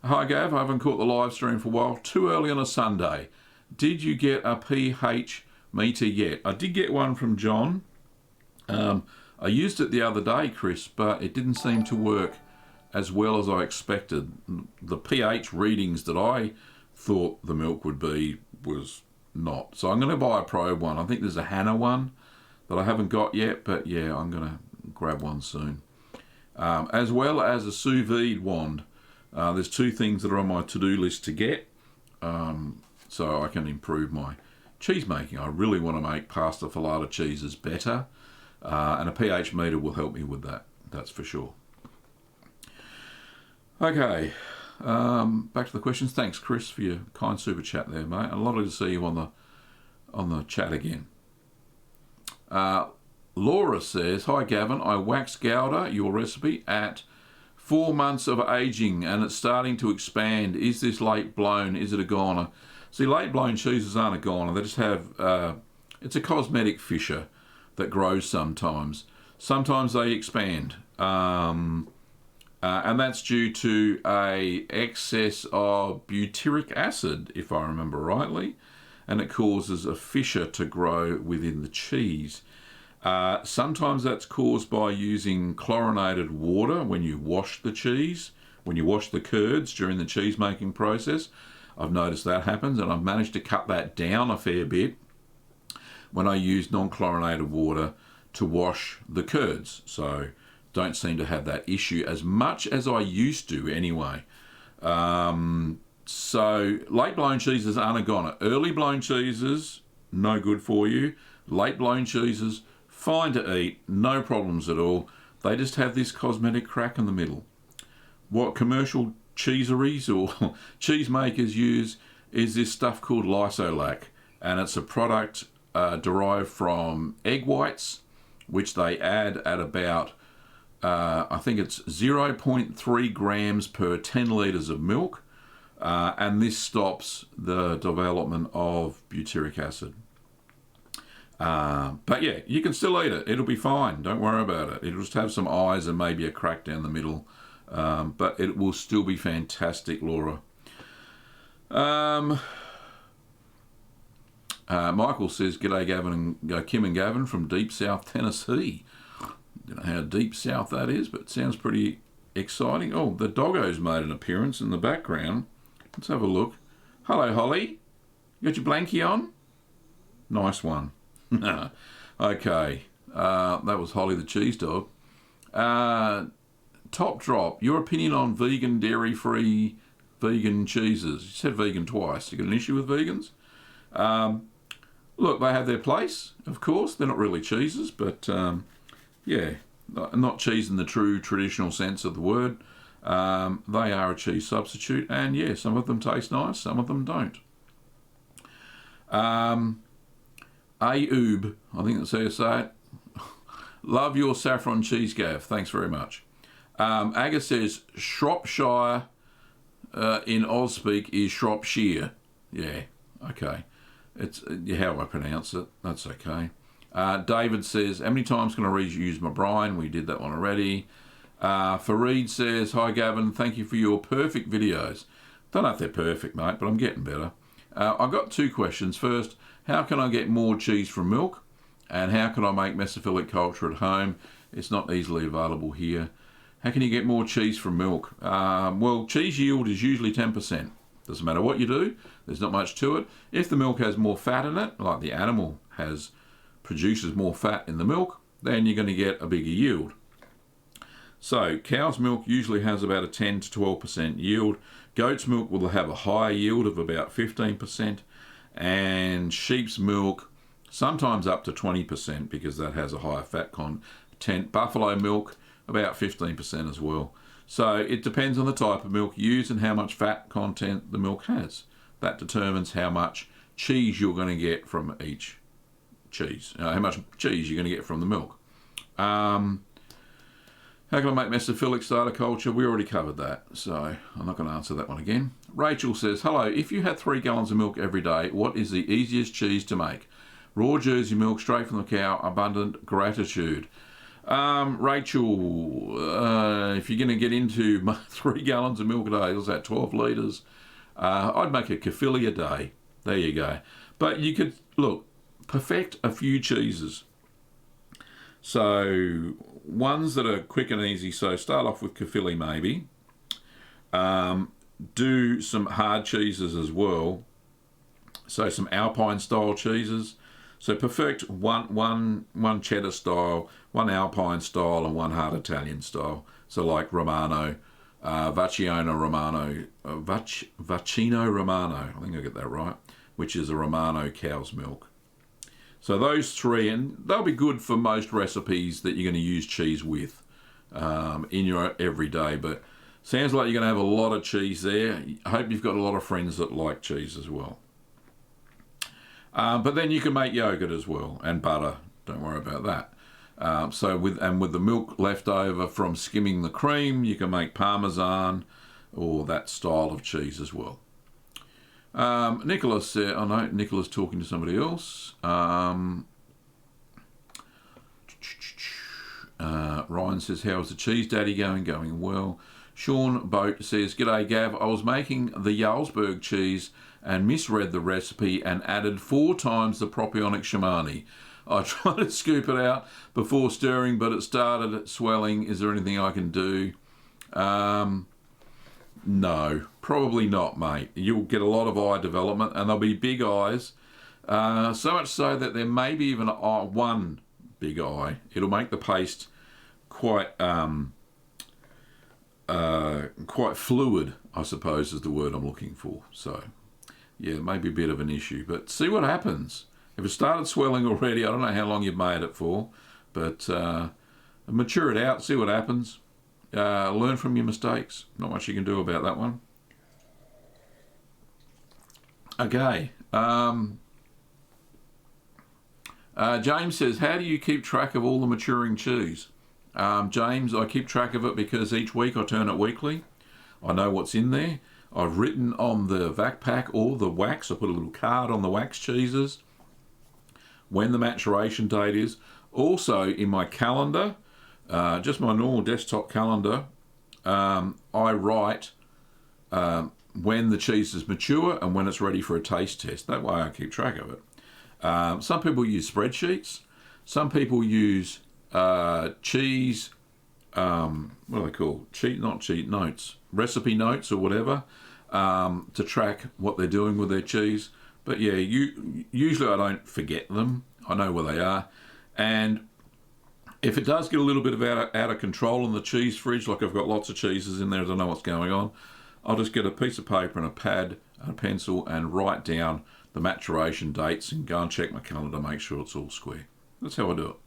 Hi, Gav. I haven't caught the live stream for a while. Too early on a Sunday. Did you get a pH meter yet? I did get one from John. I used it the other day, Chris, but it didn't seem to work as well as I expected. The pH readings that I thought the milk would be was not. So I'm going to buy a probe one. I think there's a Hannah one that I haven't got yet, but yeah, I'm going to grab one soon. As well as a sous vide wand. There's two things that are on my to-do list to get, so I can improve my cheese making. I really want to make pasta filata cheeses better, and a pH meter will help me with that, that's for sure. Okay, back to the questions. Thanks, Chris, for your kind super chat there, mate. And lovely to see you on the chat again. Laura says, hi, Gavin. I waxed Gouda, your recipe, at 4 months of aging, and it's starting to expand. Is this late blown? Is it a goner? See, late blown cheeses aren't a goner. They just have, it's a cosmetic fissure that grows sometimes. Sometimes they expand. And that's due to a excess of butyric acid, if I remember rightly, and it causes a fissure to grow within the cheese. Sometimes that's caused by using chlorinated water when you wash the cheese, when you wash the curds during the cheese making process. I've noticed that happens, and I've managed to cut that down a fair bit when I use non-chlorinated water to wash the curds. So don't seem to have that issue as much as I used to anyway. So late blown cheeses aren't a goner. Early blown cheeses, no good for you. Late blown cheeses, fine to eat, no problems at all. They just have this cosmetic crack in the middle. What commercial cheeseries or cheese makers use is this stuff called lysolac, and it's a product derived from egg whites, which they add at about I think it's 0.3 grams per 10 litres of milk, and this stops the development of butyric acid. But yeah, you can still eat it. It'll be fine. Don't worry about it. It'll just have some eyes and maybe a crack down the middle, but it will still be fantastic, Laura. Michael says, g'day Gavin and Kim and Gavin from deep south Tennessee. Don't know how deep south that is, but it sounds pretty exciting. Oh, the doggo's made an appearance in the background. Let's have a look. Hello, Holly. You got your blankie on? Nice one. Okay, that was Holly the cheese dog. Top drop, your opinion on vegan, dairy-free vegan cheeses. You said vegan twice. You got an issue with vegans? Look, they have their place, of course. They're not really cheeses, but yeah, not cheese in the true traditional sense of the word. They are a cheese substitute, and yeah, some of them taste nice, some of them don't. Aoob, I think that's how you say it. Love your saffron cheese, Gav. Thanks very much. Aga says Shropshire in Ausspeak is Shropshire. Yeah, okay. It's how I pronounce it. That's okay. David says, how many times can I reuse my brine? We did that one already. Fareed says, hi Gavin, thank you for your perfect videos. Don't know if they're perfect, mate, but I'm getting better. I've got two questions. First, how can I get more cheese from milk? And how can I make mesophilic culture at home? It's not easily available here. How can you get more cheese from milk? Well, cheese yield is usually 10%. Doesn't matter what you do, there's not much to it. If the milk has more fat in it, like the animal produces more fat in the milk, then you're going to get a bigger yield. So cow's milk usually has about a 10 to 12% yield. Goat's milk will have a higher yield of about 15%, and sheep's milk sometimes up to 20% because that has a higher fat content. Buffalo milk about 15% as well. So it depends on the type of milk used and how much fat content the milk has. That determines how much cheese you're going to get from each cheese. How much cheese you're going to get from the milk. How can I make mesophilic starter culture? We already covered that, so I'm not going to answer that one again. Rachel says, hello, if you had 3 gallons of milk every day, what is the easiest cheese to make? Raw Jersey milk, straight from the cow, abundant gratitude. Rachel, if you're going to get into 3 gallons of milk a day, what's that, 12 litres? I'd make a kefili a day. There you go. But you could, look, perfect a few cheeses. So ones that are quick and easy, so start off with kefili maybe. Do some hard cheeses as well. So some Alpine style cheeses. So perfect one cheddar style, one Alpine style, and one hard Italian style. So like Romano, Vacchino Romano, Vacchino Romano, I think I get that right, which is a Romano cow's milk. So those 3, and they'll be good for most recipes that you're going to use cheese with in your everyday. But sounds like you're going to have a lot of cheese there. I hope you've got a lot of friends that like cheese as well. But then you can make yogurt as well, and butter. Don't worry about that. So with the milk left over from skimming the cream, you can make Parmesan or that style of cheese as well. Nicholas said, oh no, Nicholas talking to somebody else. Ryan says, how's the cheese daddy going? Going well. Sean Boat says, g'day Gav, I was making the Jarlsberg cheese and misread the recipe and added 4 times the propionic shamani. I tried to scoop it out before stirring, but it started swelling. Is there anything I can do? No, probably not, mate. You'll get a lot of eye development, and there'll be big eyes. So much so that there may be even one big eye. It'll make the paste quite fluid, I suppose is the word I'm looking for. So, yeah, maybe a bit of an issue, but see what happens. If it started swelling already, I don't know how long you've made it for, but mature it out, see what happens. Learn from your mistakes. Not much you can do about that one. Okay. James says, how do you keep track of all the maturing cheese? James, I keep track of it because each week I turn it weekly. I know what's in there. I've written on the vac pack or the wax. I put a little card on the wax cheeses when the maturation date is. Also in my calendar, just my normal desktop calendar, I write when the cheese is mature and when it's ready for a taste test. That way I keep track of it. Some people use spreadsheets. Some people use cheese, what are they called? Not cheat notes, recipe notes or whatever, to track what they're doing with their cheese. But yeah, usually I don't forget them. I know where they are. And if it does get a little bit of out of control in the cheese fridge, like I've got lots of cheeses in there, I don't know what's going on, I'll just get a piece of paper and a pad and a pencil and write down the maturation dates and go and check my calendar to make sure it's all square. That's how I do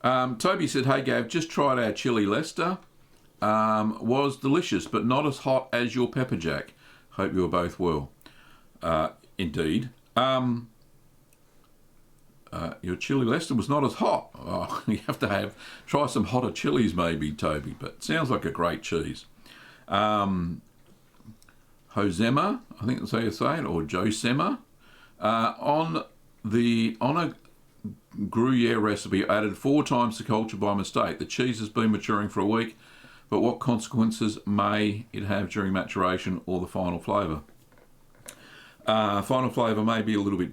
it. Toby said, hey Gav, just tried our chili Leicester. Was delicious, but not as hot as your pepper jack. Hope you are both well. Indeed. Your chili Leicester was not as hot. Oh, you have to try some hotter chilies maybe, Toby, but sounds like a great cheese. Josema, I think that's how you say it, or Josema. On a Gruyere recipe, I added 4 times the culture by mistake. The cheese has been maturing for a week, but what consequences may it have during maturation or the final flavour? Final flavour may be a little bit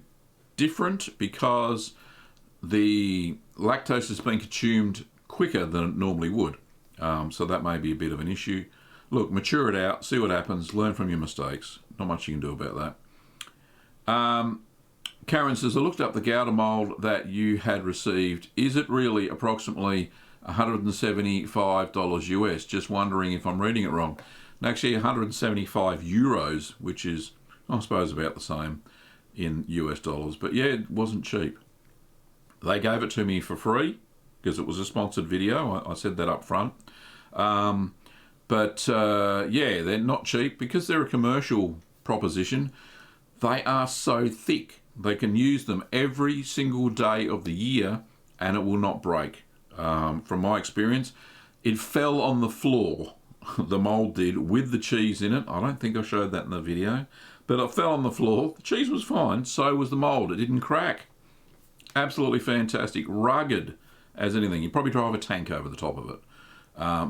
different because the lactose has been consumed quicker than it normally would. So that may be a bit of an issue. Look, mature it out, see what happens, learn from your mistakes. Not much you can do about that. Karen says, I looked up the Gouda mould that you had received. Is it really approximately $175 US? Just wondering if I'm reading it wrong. And actually 175 euros, which is, I suppose, about the same in US dollars. But yeah, it wasn't cheap. They gave it to me for free because it was a sponsored video. I said that up front. Yeah, they're not cheap because they're a commercial proposition. They are so thick. They can use them every single day of the year and it will not break. From my experience, it fell on the floor, the mould did, with the cheese in it. I don't think I showed that in the video, but it fell on the floor. The cheese was fine, so was the mould. It didn't crack. Absolutely fantastic. Rugged as anything. You probably drive a tank over the top of it.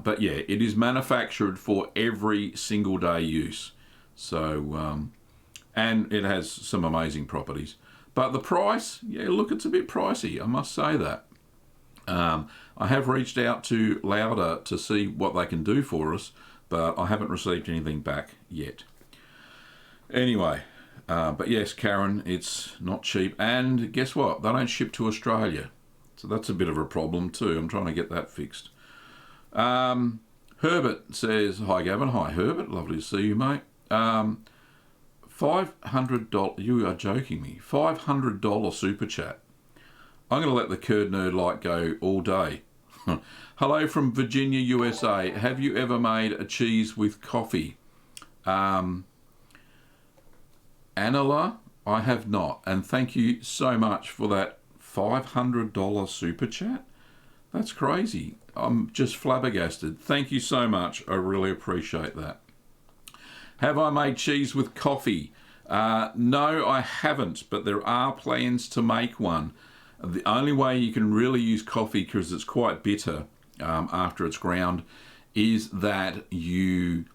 But yeah, it is manufactured for every single day use. So, and it has some amazing properties. But the price, yeah, look, it's a bit pricey, I must say that. I have reached out to Lauda to see what they can do for us, but I haven't received anything back yet. Anyway, but yes, Karen, it's not cheap. And guess what? They don't ship to Australia. So that's a bit of a problem too. I'm trying to get that fixed. Herbert says, hi Gavin. Hi Herbert, lovely to see you, mate. $500, you are joking me, $500 super chat. I'm going to let the curd nerd light go all day. Hello from Virginia, USA. Have you ever made a cheese with coffee? Anila, I have not. And thank you so much for that $500 super chat. That's crazy. I'm just flabbergasted. Thank you so much. I really appreciate that. Have I made cheese with coffee? No, I haven't, but there are plans to make one. The only way you can really use coffee, because it's quite bitter after it's ground, is that you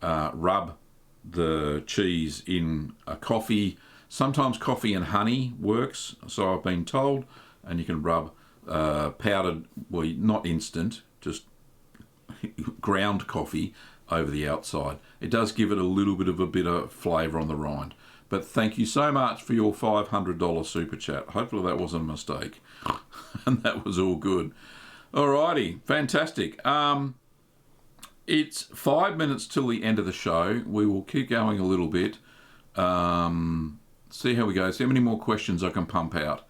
rub the cheese in a coffee. Sometimes coffee and honey works, so I've been told, and you can rub powdered, well, not instant, just ground coffee over the outside. It does give it a little bit of a bitter flavour on the rind. But thank you so much for your $500 super chat. Hopefully that wasn't a mistake. And that was all good. Alrighty, fantastic. It's 5 minutes till the end of the show. We will keep going a little bit. See how we go. See how many more questions I can pump out.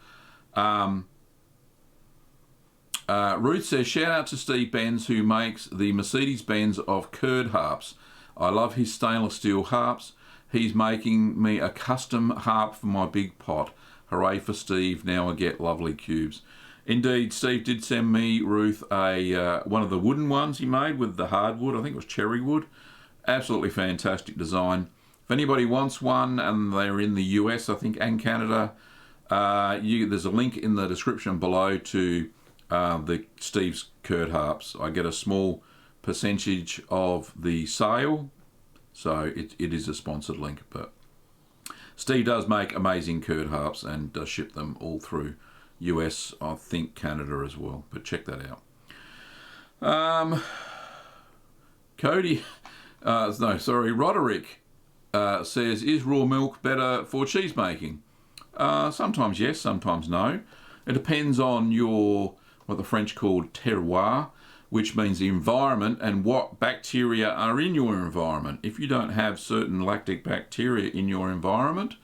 Ruth says, shout out to Steve Benz, who makes the Mercedes-Benz of curd harps. I love his stainless steel harps. He's making me a custom harp for my big pot. Hooray for Steve. Now I get lovely cubes. Indeed, Steve did send me, Ruth, one of the wooden ones he made with the hardwood. I think it was cherry wood. Absolutely fantastic design. If anybody wants one and they're in the US, I think, and Canada, there's a link in the description below to the Steve's curd harps. I get a small percentage of the sale, so it is a sponsored link. But Steve does make amazing curd harps and does ship them all through US, I think Canada as well, but check that out. Roderick says, is raw milk better for cheese making? Sometimes yes, sometimes no. It depends on what the French called terroir, which means the environment and what bacteria are in your environment. If you don't have certain lactic bacteria in your environment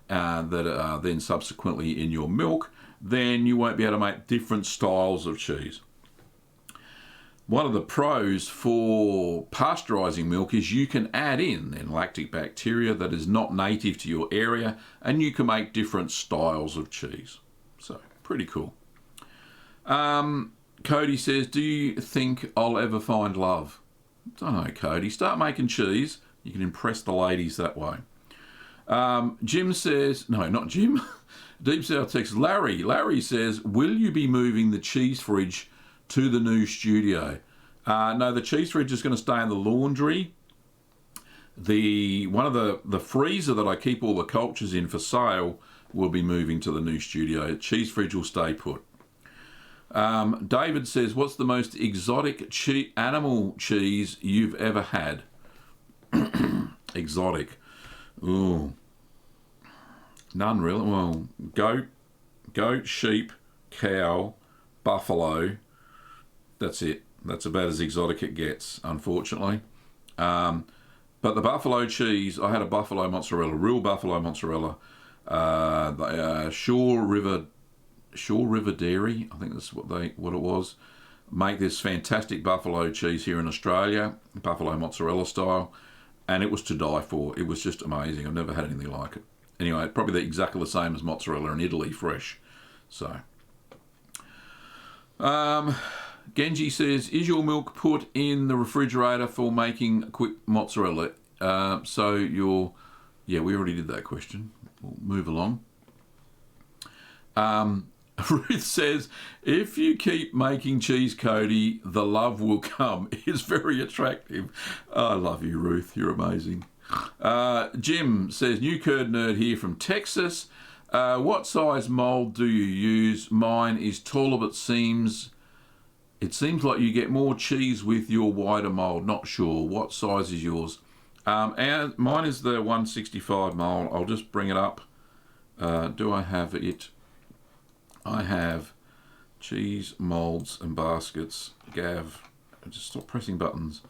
that are then subsequently in your milk, then you won't be able to make different styles of cheese. One of the pros for pasteurising milk is you can add in then lactic bacteria that is not native to your area, and you can make different styles of cheese. So, pretty cool. Cody says, do you think I'll ever find love? Don't know, Cody. Start making cheese. You can impress the ladies that way. Jim says, no, not Jim. Deep South Texas. Larry says, will you be moving the cheese fridge to the new studio? No, the cheese fridge is going to stay in the laundry. One of the freezer that I keep all the cultures in for sale will be moving to the new studio. Cheese fridge will stay put. David says, what's the most exotic animal cheese you've ever had? Exotic. Ooh. None really. Well, goat, sheep, cow, buffalo. That's it. That's about as exotic it gets, unfortunately. But the buffalo cheese, I had a buffalo mozzarella, real buffalo mozzarella. Shore River Dairy, I think that's what it was, make this fantastic buffalo cheese here in Australia, buffalo mozzarella style, and it was to die for. It was just amazing. I've never had anything like it. Anyway, probably exactly the same as mozzarella in Italy, fresh. So, Genji says, is your milk put in the refrigerator for making quick mozzarella? Yeah, we already did that question. We'll move along. Ruth says, if you keep making cheese, Cody, the love will come. It's very attractive. I love you, Ruth. You're amazing. Jim says, new curd nerd here from Texas. What size mold do you use? Mine is taller, but it seems like you get more cheese with your wider mold. Not sure. What size is yours? Mine is the 165 mold. I'll just bring it up. Do I have it? I have cheese molds and baskets. Gav, just stop pressing buttons.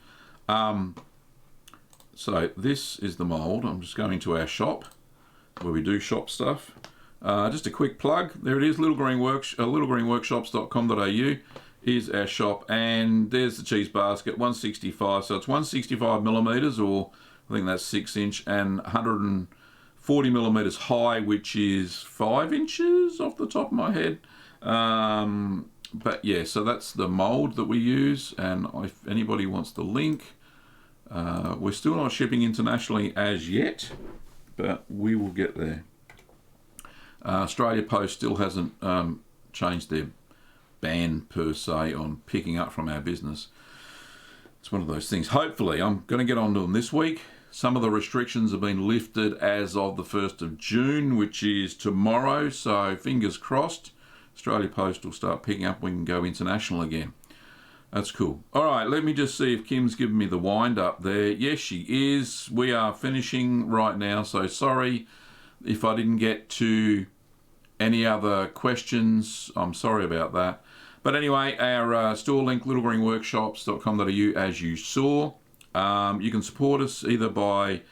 So this is the mold. I'm just going to our shop where we do shop stuff. Just a quick plug. There it is. littlegreenworkshops.com.au is our shop, and there's the cheese basket, 165. So it's 165 millimeters, or I think that's 6 inch, and 140 millimeters high, which is 5 inches off the top of my head. But yeah, so that's the mold that we use, and if anybody wants the link, we're still not shipping internationally as yet, but we will get there. Australia Post still hasn't changed their ban per se on picking up from our business. It's one of those things. Hopefully, I'm going to get on to them this week. Some of the restrictions have been lifted as of the 1st of June, which is tomorrow, so fingers crossed. Australia Post will start picking up. We can go international again. That's cool. All right, let me just see if Kim's given me the wind up there. Yes, she is. We are finishing right now, so sorry if I didn't get to any other questions. I'm sorry about that. But anyway, our store link, littlegreenworkshops.com.au, as you saw. You can support us either by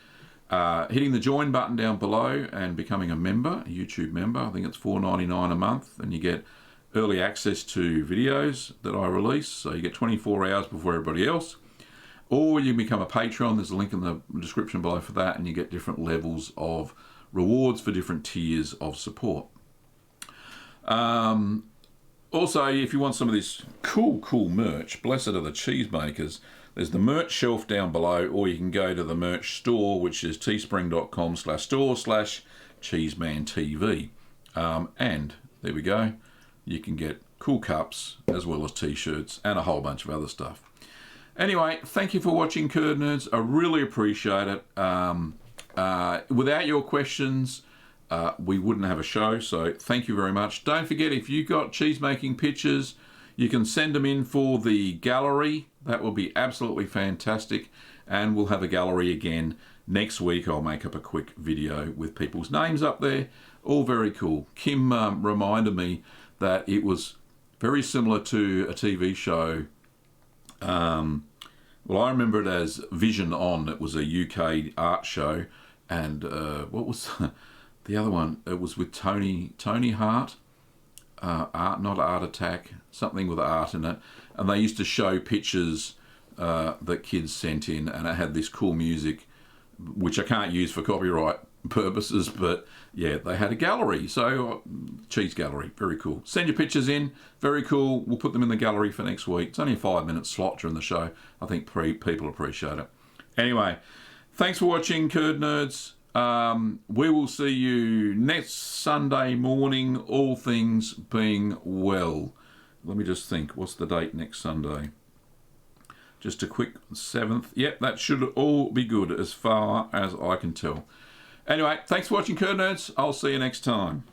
hitting the join button down below and becoming a member, a YouTube member. I think it's $4.99 a month, and you get early access to videos that I release, so you get 24 hours before everybody else. Or you can become a Patreon. There's a link in the description below for that, and you get different levels of rewards for different tiers of support. Also, if you want some of this cool merch, blessed are the cheesemakers, there's the merch shelf down below, or you can go to the merch store, which is teespring.com/store/cheesemantv. And there we go. You can get cool cups as well as t-shirts and a whole bunch of other stuff. Anyway, thank you for watching, Curd Nerds. I really appreciate it. Without your questions, we wouldn't have a show, so thank you very much. Don't forget, if you've got cheese making pictures, you can send them in for the gallery. That will be absolutely fantastic, and we'll have a gallery again next week. I'll make up a quick video with people's names up there. All very cool. Kim reminded me that it was very similar to a TV show Well, I remember it as Vision On. It was a UK art show, and what was the other one? It was with Tony Hart. Art, not Art Attack, something with art in it, and they used to show pictures that kids sent in, and it had this cool music, which I can't use for copyright purposes, but yeah, they had a gallery, so cheese gallery, very cool. Send your pictures in, very cool. We'll put them in the gallery for next week. It's only a 5-minute slot during the show. I think people appreciate it. Anyway, thanks for watching, Curd Nerds. We will see you next Sunday morning, all things being well. Let me just think, what's the date next Sunday? Just a quick 7th. Yep, that should all be good as far as I can tell. Anyway, thanks for watching, Curd Nerds. I'll see you next time.